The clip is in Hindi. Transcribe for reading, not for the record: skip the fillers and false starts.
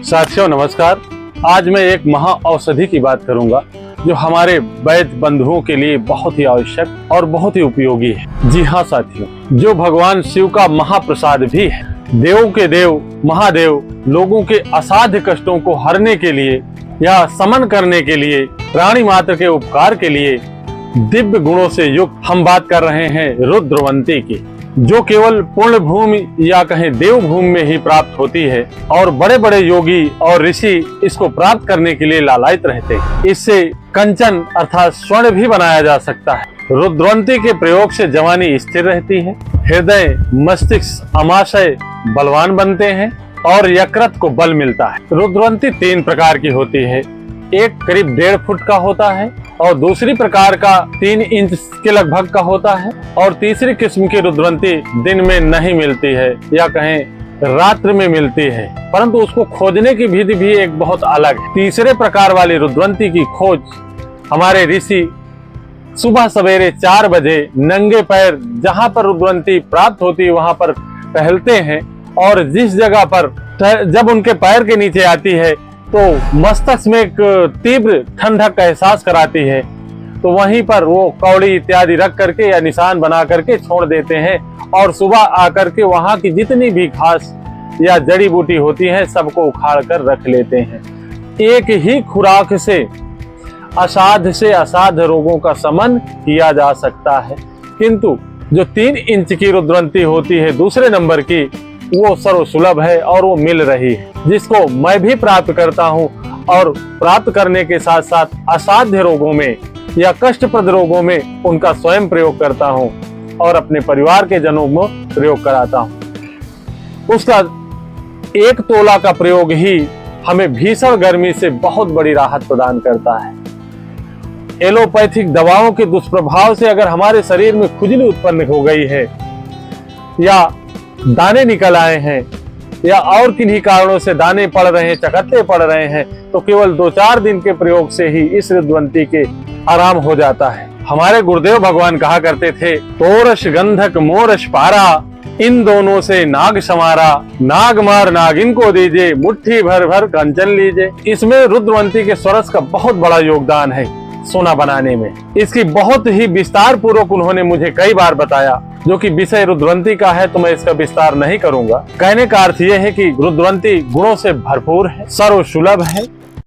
साथियों नमस्कार। आज मैं एक महा औषधि की बात करूंगा जो हमारे वैद्य बंधुओं के लिए बहुत ही आवश्यक और बहुत ही उपयोगी है। जी हाँ साथियों, जो भगवान शिव का महाप्रसाद भी है। देवों के देव महादेव लोगों के असाध्य कष्टों को हरने के लिए या समन करने के लिए, प्राणी मात्र के उपकार के लिए दिव्य गुणों से युक्त हम बात कर रहे हैं रुद्रवंती की, जो केवल पुण्य भूमि या कहें देव भूमि में ही प्राप्त होती है और बड़े बड़े योगी और ऋषि इसको प्राप्त करने के लिए लालायित रहते हैं। इससे कंचन अर्थात स्वर्ण भी बनाया जा सकता है। रुद्रवंती के प्रयोग से जवानी स्थिर रहती है, हृदय मस्तिष्क अमाशय बलवान बनते हैं और यकृत को बल मिलता है। रुद्रवंती 3 प्रकार की होती है। एक करीब 1.5 फुट का होता है और दूसरी प्रकार का 3 इंच के लगभग का होता है और तीसरी किस्म की रुद्रवंती दिन में नहीं मिलती है या कहें रात्रि में मिलती है, परंतु उसको खोजने की विधि भी एक बहुत अलग है। तीसरे प्रकार वाली रुद्रवंती की खोज हमारे ऋषि सुबह सवेरे 4 बजे नंगे पैर जहाँ पर रुद्रवंती प्राप्त होती है वहां पर टहलते हैं और जिस जगह पर जब उनके पैर के नीचे आती है तो मस्तिष्क में एक तीव्र ठंडक का एहसास कराती है, तो वहीं पर वो कौड़ी इत्यादि रख करके या निशान बना करके छोड़ देते हैं और सुबह आकर के वहां की जितनी भी घास या जड़ी बूटी होती है सबको उखाड़ कर रख लेते हैं। एक ही खुराक से असाध्य रोगों का समन किया जा सकता है, किंतु जो 3 इंच की रुद्रवंती होती है दूसरे नंबर की, वो सर्वसुलभ है और वो मिल रही है, जिसको मैं भी प्राप्त करता हूँ और प्राप्त करने के साथ साथ असाध्य रोगों में या कष्टप्रद रोगों में उनका स्वयं प्रयोग करता हूँ और अपने परिवार के जनों में प्रयोग कराता हूँ। उसका 1 तोला का प्रयोग ही हमें भीषण गर्मी से बहुत बड़ी राहत प्रदान करता है। एलोपैथिक दवाओं के दुष्प्रभाव से अगर हमारे शरीर में खुजली उत्पन्न हो गई है या दाने निकल आए हैं या और किन्हीं कारणों से दाने पड़ रहे हैं, चकत्ते पड़ रहे हैं, तो केवल 2-4 दिन के प्रयोग से ही इस रुद्रवंती के आराम हो जाता है। हमारे गुरुदेव भगवान कहा करते थे, तोरस गंधक मोरस पारा, इन दोनों से नाग समारा, नाग मार नागिन को दीजिए, मुट्ठी भर भर कंचन लीजिए। इसमें रुद्रवंती के स्वरस का बहुत बड़ा योगदान है सोना बनाने में। इसकी बहुत ही विस्तार पूर्वक उन्होंने मुझे कई बार बताया, जो कि विषय रुद्रवंती का है तो मैं इसका विस्तार नहीं करूंगा। कहने का अर्थ यह है कि रुद्रवंती गुणों से भरपूर है, सर्वसुलभ है